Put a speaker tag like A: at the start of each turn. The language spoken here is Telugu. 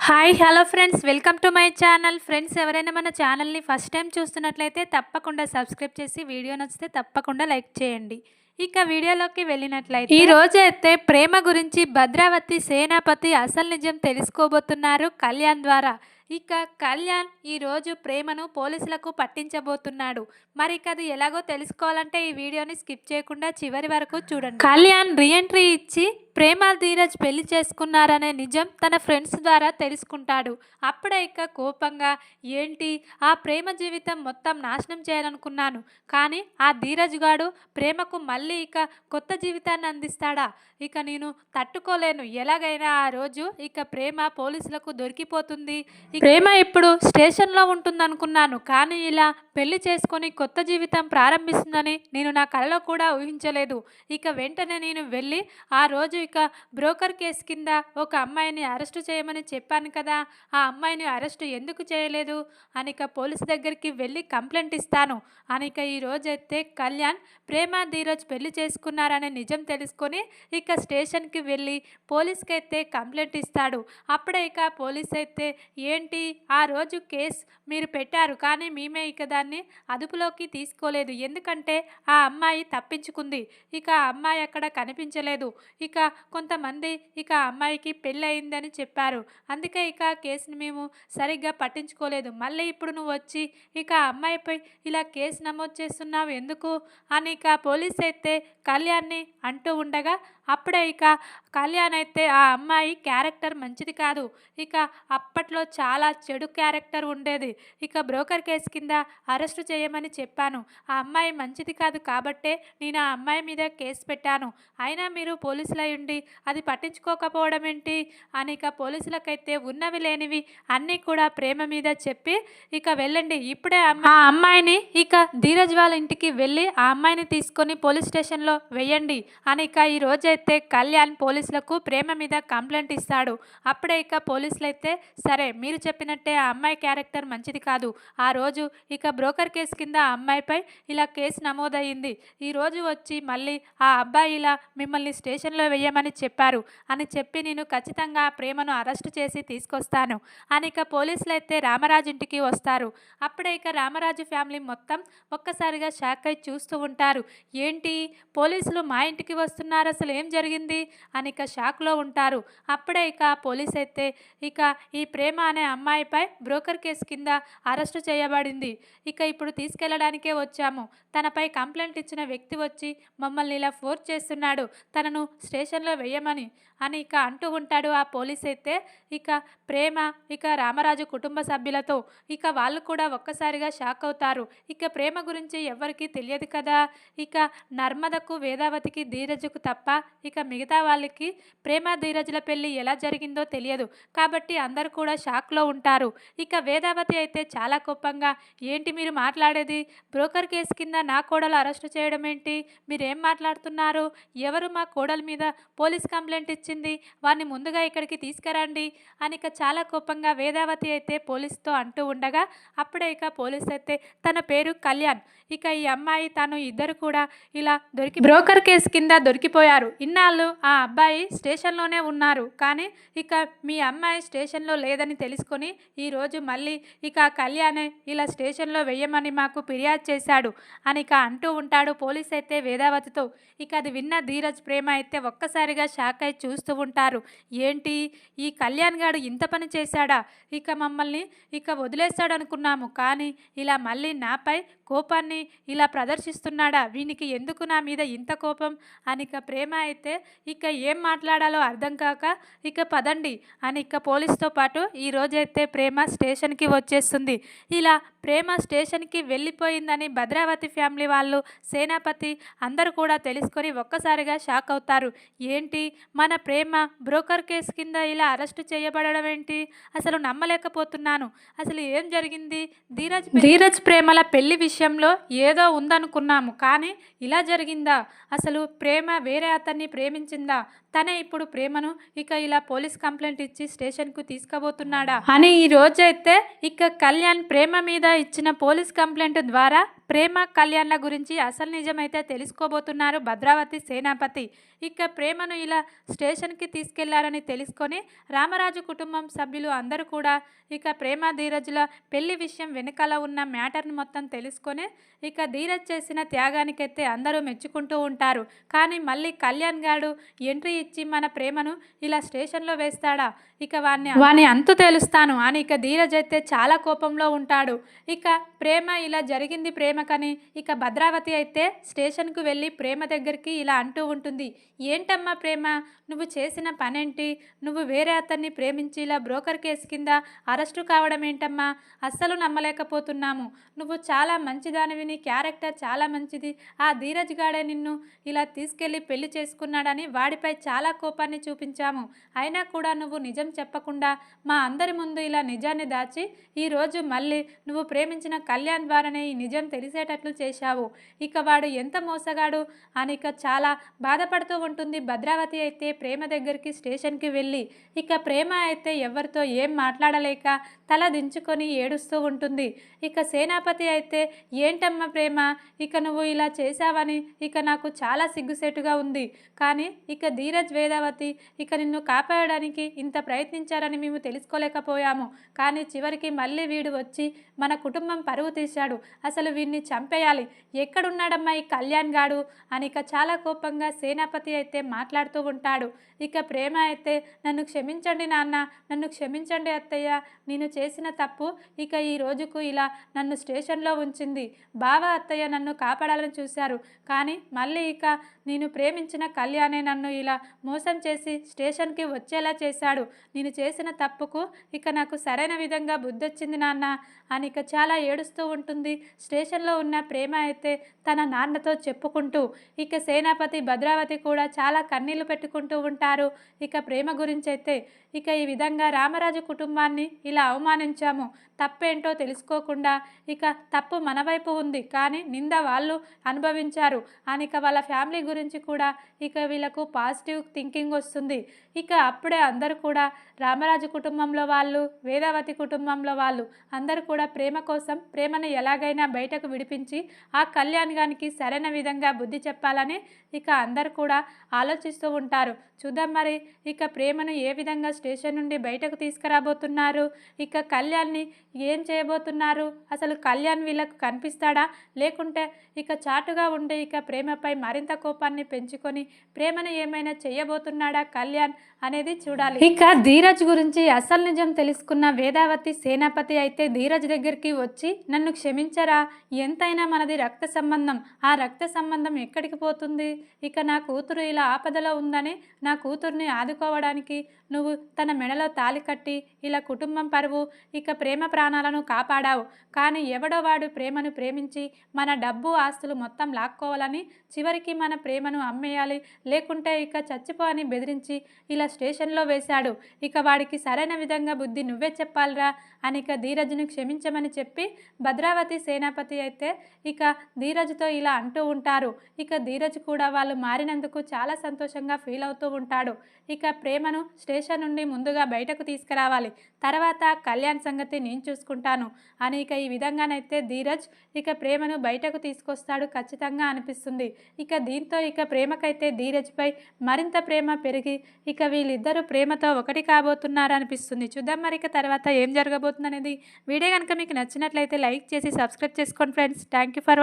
A: Hi hello friends, welcome to my channel. Friends, ఎవరైనా మన ఛానల్ని ఫస్ట్ టైం చూస్తున్నట్లయితే తప్పకుండా సబ్స్క్రైబ్ చేసి వీడియో నచ్చితే తప్పకుండా లైక్ చేయండి. ఇక వీడియోలోకి వెళ్ళినట్లయితే ఈ రోజు అయితే ప్రేమ గురించి భద్రావతి సేనాపతి అసలు నిజం తెలుసుకోబోతున్నారు కళ్యాణ్ ద్వారా. ఇక కళ్యాణ్ ఈరోజు ప్రేమను పోలీసులకు పట్టించబోతున్నాడు. మరి ఇక అది ఎలాగో తెలుసుకోవాలంటే ఈ వీడియోని స్కిప్ చేయకుండా చివరి వరకు చూడండి. కళ్యాణ్ రీఎంట్రీ ఇచ్చి ప్రేమ ధీరజ్ పెళ్లి చేసుకున్నారనే నిజం తన ఫ్రెండ్స్ ద్వారా తెలుసుకుంటాడు. అప్పుడే ఇక కోపంగా, ఏంటి ఆ ప్రేమ జీవితం మొత్తం నాశనం చేయాలనుకున్నాను, కానీ ఆ ధీరజ్ గాడు ప్రేమకు మళ్ళీ ఇక కొత్త జీవితాన్ని అందిస్తాడా? ఇక నేను తట్టుకోలేను. ఎలాగైనా ఆ రోజు ఇక ప్రేమ పోలీసులకు దొరికిపోతుంది. ప్రేమ ఇప్పుడు స్టేషన్లో ఉంటుందనుకున్నాను, కానీ ఇలా పెళ్లి చేసుకొని కొత్త జీవితం ప్రారంభిస్తుందని నేను నా కలలో కూడా ఊహించలేదు. ఇక వెంటనే నేను వెళ్ళి ఆ రోజు ఇక బ్రోకర్ కేసు కింద ఒక అమ్మాయిని అరెస్టు చేయమని చెప్పాను కదా, ఆ అమ్మాయిని అరెస్టు ఎందుకు చేయలేదు అని ఇక పోలీసు దగ్గరికి వెళ్ళి కంప్లైంట్ ఇస్తాను అని ఇక ఈరోజైతే కళ్యాణ్ ప్రేమ ధీరజ్ పెళ్లి చేసుకున్నారనే నిజం తెలుసుకొని ఇక స్టేషన్కి వెళ్ళి పోలీస్కి అయితే కంప్లైంట్ ఇస్తాడు. అప్పుడే ఇక పోలీస్ అయితే, ఏంటి ఆ రోజు కేసు మీరు పెట్టారు, కానీ మేమే ఇక దాన్ని అదుపులోకి తీసుకోలేదు, ఎందుకంటే ఆ అమ్మాయి తప్పించుకుంది, ఇక ఆ అమ్మాయి అక్కడ కనిపించలేదు, ఇక కొంతమంది ఇక అమ్మాయికి పెళ్ళి అయిందని చెప్పారు, అందుకే ఇక కేసుని మేము సరిగ్గా పట్టించుకోలేదు, మళ్ళీ ఇప్పుడు నువ్వు వచ్చి ఇక అమ్మాయిపై ఇలా కేసు నమోదు చేస్తున్నావు ఎందుకు అని ఇక పోలీస్ అయితే కళ్యాణ్ని అంటూ ఉండగా, అప్పుడే ఇక కళ్యాణ్ అయితే ఆ అమ్మాయి క్యారెక్టర్ మంచిది కాదు, ఇక అప్పట్లో చాలా చెడు క్యారెక్టర్ ఉండేది, ఇక బ్రోకర్ కేసు కింద అరెస్టు చేయమని చెప్పాను, ఆ అమ్మాయి మంచిది కాదు కాబట్టే నేను ఆ అమ్మాయి మీద కేసు పెట్టాను, అయినా మీరు పోలీసులు అయ్యుండి అది పట్టించుకోకపోవడం ఏంటి అని ఇక పోలీసులకైతే ఉన్నవి లేనివి అన్నీ కూడా ప్రేమ మీద చెప్పి, ఇక వెళ్ళండి ఇప్పుడే ఆ అమ్మాయిని ఇక ధీరజ్ వాళ్ళ ఇంటికి వెళ్ళి ఆ అమ్మాయిని తీసుకొని పోలీస్ స్టేషన్లో వెయ్యండి అని ఇక ఈ రోజైతే కళ్యాణ్ పోలీసులకు ప్రేమ మీద కంప్లైంట్ ఇస్తాడు. అప్పుడే ఇక పోలీసులు అయితే, సరే మీరు చెప్పినట్టే ఆ అమ్మాయి క్యారెక్టర్ మంచిది కాదు, ఆ రోజు ఇక బ్రోకర్ కేసు కింద ఆ అమ్మాయిపై ఇలా కేసు నమోదయ్యింది, ఈరోజు వచ్చి మళ్ళీ ఆ అబ్బాయి ఇలా మిమ్మల్ని స్టేషన్లో వెయ్యమని చెప్పారు అని చెప్పి నేను ఖచ్చితంగా ఆ ప్రేమను అరెస్టు చేసి తీసుకొస్తాను అని ఇక పోలీసులు అయితే రామరాజు ఇంటికి వస్తారు. అప్పుడే ఇక రామరాజు ఫ్యామిలీ మొత్తం ఒక్కసారిగా షాక్ అయి చూస్తూ ఉంటారు. ఏంటి పోలీసులు మా ఇంటికి వస్తున్నారు, అసలు ఏం జరిగింది అని ఇక షాక్లో ఉంటారు. అప్పుడే ఇక పోలీస్ అయితే, ఇక ఈ ప్రేమ అనే అమ్మాయిపై బ్రోకర్ కేసు కింద అరెస్టు చేయబడింది, ఇక ఇప్పుడు తీసుకెళ్లడానికే వచ్చాము, తనపై కంప్లైంట్ ఇచ్చిన వ్యక్తి వచ్చి మమ్మల్ని ఇలా ఫోర్స్ చేస్తున్నాడు తనను స్టేషన్లో వేయమని అని ఇక అంటూ ఉంటాడు. ఆ పోలీస్ అయితే ఇక ప్రేమ ఇక రామరాజు కుటుంబ సభ్యులతో ఇక వాళ్ళు కూడా ఒక్కసారిగా షాక్ అవుతారు. ఇక ప్రేమ గురించి ఎవరికీ తెలియదు కదా, ఇక నర్మదకు వేదావతికి ధీరజుకు తప్ప ఇక మిగతా వాళ్ళకి ప్రేమ ధీరజుల పెళ్ళి ఎలా జరిగిందో తెలియదు, కాబట్టి అందరూ కూడా షాక్లో ఉంటారు. ఇక వేదావతి అయితే చాలా కోపంగా, ఏంటి మీరు మాట్లాడేది, బ్రోకర్ కేసు కింద నా కోడలు అరెస్టు చేయడం ఏంటి, మీరేం మాట్లాడుతున్నారు, ఎవరు మా కోడల మీద పోలీస్ కంప్లైంట్ ఇచ్చింది, వారిని ముందుగా ఇక్కడికి తీసుకురండి అని ఇక చాలా కోపంగా వేదావతి అయితే పోలీసుతో అంటూ ఉండగా, అప్పుడే ఇక పోలీస్ అయితే, తన పేరు కళ్యాణ్, ఇక ఈ అమ్మాయి తను ఇద్దరు కూడా ఇలా బ్రోకర్ కేసు కింద దొరికిపోయారు, ఇన్నాళ్ళు ఆ అబ్బాయి స్టేషన్లోనే ఉన్నారు, కానీ ఇక మీ అమ్మాయి స్టేషన్లో లేదని తెలుసుకొని ఈరోజు మళ్ళీ ఇక కళ్యాణే ఇలా స్టేషన్లో వెయ్యమని మాకు ఫిర్యాదు చేశాడు అని ఇక అంటూ ఉంటాడు పోలీస్ అయితే వేదావతితో. ఇక అది విన్న ధీరజ్ ప్రేమ అయితే ఒక్కసారిగా షాక్ అయి చూస్తూ ఉంటారు. ఏంటి ఈ కళ్యాణ్ గాడు ఇంత పని చేశాడా, ఇక మమ్మల్ని ఇక వదిలేస్తాడు అనుకున్నాము, కానీ ఇలా మళ్ళీ నాపై కోపాన్ని ఇలా ప్రదర్శిస్తున్నాడా, వీనికి ఎందుకు నా మీద ఇంత కోపం అని ఇక ప్రేమ అయితే ఇక ఏం మాట్లాడాలో అర్థం కాక, ఇక పదండి అని ఇక పోలీస్తో పాటు ఈరోజైతే ప్రేమ స్టేషన్కి వచ్చేస్తుంది. ఇలా ప్రేమ స్టేషన్కి వెళ్ళిపోయిందని భద్రావతి ఫ్యామిలీ వాళ్ళు, సేనాపతి అందరూ కూడా తెలుసుకొని ఒక్కసారిగా షాక్ అవుతారు. ఏంటి మన ప్రేమ బ్రోకర్ కేసు కింద ఇలా అరెస్టు చేయబడడం ఏంటి, అసలు నమ్మలేకపోతున్నాను, అసలు ఏం జరిగింది, ధీరజ్ ప్రేమల పెళ్లి విషయంలో ఏదో ఉందనుకున్నాము, కానీ ఇలా జరిగిందా, అసలు ప్రేమ వేరే అతన్ని ప్రేమించిందా, తనే ఇప్పుడు ప్రేమను ఇక ఇలా పోలీస్ కంప్లైంట్ ఇచ్చి స్టేషన్కు తీసుకుపోతున్నాడా అని ఈ రోజైతే ఇక కళ్యాణ్ ప్రేమ మీద ఇచ్చిన పోలీస్ కంప్లైంట్ ద్వారా ప్రేమ కళ్యాణ్ల గురించి అసలు నిజమైతే తెలుసుకోబోతున్నారు భద్రావతి సేనాపతి. ఇక ప్రేమను ఇలా స్టేషన్కి తీసుకెళ్లారని తెలుసుకొని రామరాజు కుటుంబం సభ్యులు అందరూ కూడా ఇక ప్రేమ ధీరజ్ల పెళ్లి విషయం వెనకాల ఉన్న మ్యాటర్ని మొత్తం తెలుసుకొని ఇక ధీరజ్ చేసిన త్యాగానికైతే అందరూ మెచ్చుకుంటూ ఉంటారు. కానీ మళ్ళీ కళ్యాణ్ గాడు ఎంట్రీ ఇచ్చి మన ప్రేమను ఇలా స్టేషన్లో వేస్తాడా, ఇక వాని అంతు తెలుస్తాను అని ఇక ధీరజ్ అయితే చాలా కోపంలో ఉంటాడు. ఇక ప్రేమ ఇలా జరిగింది ప్రేమకని ఇక భద్రావతి అయితే స్టేషన్కు వెళ్ళి ప్రేమ దగ్గరికి ఇలా అంటూ ఉంటుంది. ఏంటమ్మా ప్రేమ, నువ్వు చేసిన పనేంటి? నువ్వు వేరే అతన్ని ప్రేమించి ఇలా బ్రోకర్ కేసు కింద అరెస్టు కావడం ఏంటమ్మా? అస్సలు నమ్మలేకపోతున్నాము. నువ్వు చాలా మంచిదానివి, నీ క్యారెక్టర్ చాలా మంచిది. ఆ ధీరజ్ గాడే నిన్ను ఇలా తీసుకెళ్ళి పెళ్లి చేసుకున్నాడని వాడిపై చాలా కోపాన్ని చూపించాము. అయినా కూడా నువ్వు నిజం చెప్పకుండా మా అందరి ముందు ఇలా నిజాన్ని దాచి ఈరోజు మళ్ళీ నువ్వు ప్రేమించిన కళ్యాణ్ ద్వారానే ఈ నిజం తెలిసేటట్లు చేశావు. ఇక వాడు ఎంత మోసగాడు అని ఇక చాలా బాధపడుతూ ఉంటుంది. భద్రావతి అయితే ప్రేమ దగ్గరికి స్టేషన్కి వెళ్ళి ఇక ప్రేమ అయితే ఎవరితో ఏం మాట్లాడలేక తల దించుకొని ఏడుస్తూ ఉంటుంది. ఇక సేనాపతి అయితే ఏంటమ్మా ప్రేమ, ఇక నువ్వు ఇలా చేశావని ఇక నాకు చాలా సిగ్గుసేటుగా ఉంది. కానీ ఇక ధీరజ్ వేదావతి ఇక నిన్ను కాపాడడానికి ఇంత ప్రయత్నించారని మేము తెలుసుకోలేకపోయాము. కానీ చివరికి మళ్ళీ వీడు వచ్చి మన కుటుంబం పరువు తీశాడు. అసలు వీడిని చంపేయాలి. ఎక్కడున్నాడమ్మా ఈ కళ్యాణ్ గాడు అని ఇక చాలా కోపంగా సేనాపతి అయితే మాట్లాడుతూ ఉంటాడు. ఇక ప్రేమ అయితే నన్ను క్షమించండి నాన్న, నన్ను క్షమించండి అత్తయ్య, నేను చేసిన తప్పు ఇక ఈ రోజుకు ఇలా నన్ను స్టేషన్లో ఉంచింది. బావ అత్తయ్య నన్ను కాపాడాలని చూశారు. కానీ మళ్ళీ ఇక నేను ప్రేమించిన కళ్యాణే నన్ను ఇలా మోసం చేసి స్టేషన్కి వచ్చేలా చేశాడు. నేను చేసిన తప్పుకు ఇక నాకు సరైన విధంగా బుద్ధొచ్చింది నాన్న అని ఇక చాలా ఏడుస్తూ ఉంటుంది. స్టేషన్లో ఉన్న ప్రేమ అయితే తన నాన్నతో చెప్పుకుంటూ ఇక సేనాపతి భద్రావతి కూడా చాలా కన్నీళ్లు పెట్టుకుంటూ ఉంటారు. ఇక ప్రేమ గురించి అయితే ఇక ఈ విధంగా రామరాజు కుటుంబాన్ని ఇలా అవమానించాము, తప్పేంటో తెలుసుకోకుండా ఇక తప్పు మన వైపు ఉంది, కానీ నింద వాళ్ళు అనుభవించారు అని ఇక వాళ్ళ ఫ్యామిలీ గురించి కూడా ఇక వీళ్ళకు పాజిటివ్ థింకింగ్ వస్తుంది. ఇక అప్పుడే అందరూ కూడా రామరాజు కుటుంబంలో వాళ్ళు, వేదావతి కుటుంబంలో వాళ్ళు అందరూ కూడా ప్రేమ కోసం ప్రేమను ఎలాగైనా బయటకు విడిపించి ఆ కళ్యాణ్ గానికి సరైన విధంగా బుద్ధి చెప్పాలని ఇక అందరు కూడా ఆలోచిస్తూ ఉంటారు. చూద్దాం మరి ఇక ప్రేమను ఏ విధంగా స్టేషన్ నుండి బయటకు తీసుకురాబోతున్నారు, ఇక కళ్యాణ్ని ఏం చేయబోతున్నారు, అసలు కళ్యాణ్ వీళ్ళకు కనిపిస్తాడా, లేకుంటే ఇక చాటుగా ఉండే ఇక ప్రేమపై మరింత కోపాన్ని పెంచుకొని ప్రేమను ఏమైనా చేయబోతున్నాడా కళ్యాణ్ అనేది చూడాలి. ఇక ధీరజ్ గురించి అసలు నిజం తెలుసుకున్న వేదావతి సేనాపతి అయితే ధీరజ్ దగ్గరికి వచ్చి నన్ను క్షమించరా, ఎంతైనా మనది రక్త సంబంధం, ఆ రక్త సంబంధం ఎక్కడికి పోతుంది, ఇక నా కూతురు ఇలా ఆపదలో ఉందని నా కూతుర్ని ఆదుకోవడానికి నువ్వు తన మెడలో తాళి కట్టి ఇలా కుటుంబం పరువు ఇక ప్రేమ ప్రాణాలను కాపాడావు. కానీ ఎవడో వాడు ప్రేమను ప్రేమించి మన డబ్బు ఆస్తులు మొత్తం లాక్కోవాలని చివరికి మన ప్రేమను అమ్మేయాలి, లేకుంటే ఇక చచ్చిపో అని బెదిరించి ఇలా స్టేషన్లో వేశాడు. ఇక వాడికి సరైన విధంగా బుద్ధి నువ్వే చెప్పాలిరా అని ఇక ధీరజ్ను క్షమించమని చెప్పి భద్రావతి సేనాపతి అయితే ఇక ధీరజ్తో ఇలా అంటూ ఉంటారు. ఇక ధీరజ్ కూడా వాళ్ళు మారినందుకు చాలా సంతోషంగా ఫీల్ అవుతూ ఉంటాడు. ఇక ప్రేమను స్టేషన్ నుండి ముందుగా బయటకు తీసుకురావాలి, తర్వాత కళ్యాణ్ సంగతి నేను చూసుకుంటాను అని ఇక ఈ విధంగానైతే ధీరజ్ ఇక ప్రేమను బయటకు తీసుకొస్తాడు ఖచ్చితంగా అనిపిస్తుంది. ఇక దీంతో ఇక ప్రేమకైతే ధీరజ్పై మరింత ప్రేమ పెరిగి ఇక వీళ్ళిద్దరూ ప్రేమతో ఒకటి కాబోతున్నారు అనిపిస్తుంది. చూద్దాం మరి ఇక తర్వాత ఏం జరగబోతుంది అనేది. వీడియో కనుక మీకు నచ్చినట్లయితే లైక్ చేసి సబ్స్క్రైబ్ చేసుకోండి ఫ్రెండ్స్. Thank you for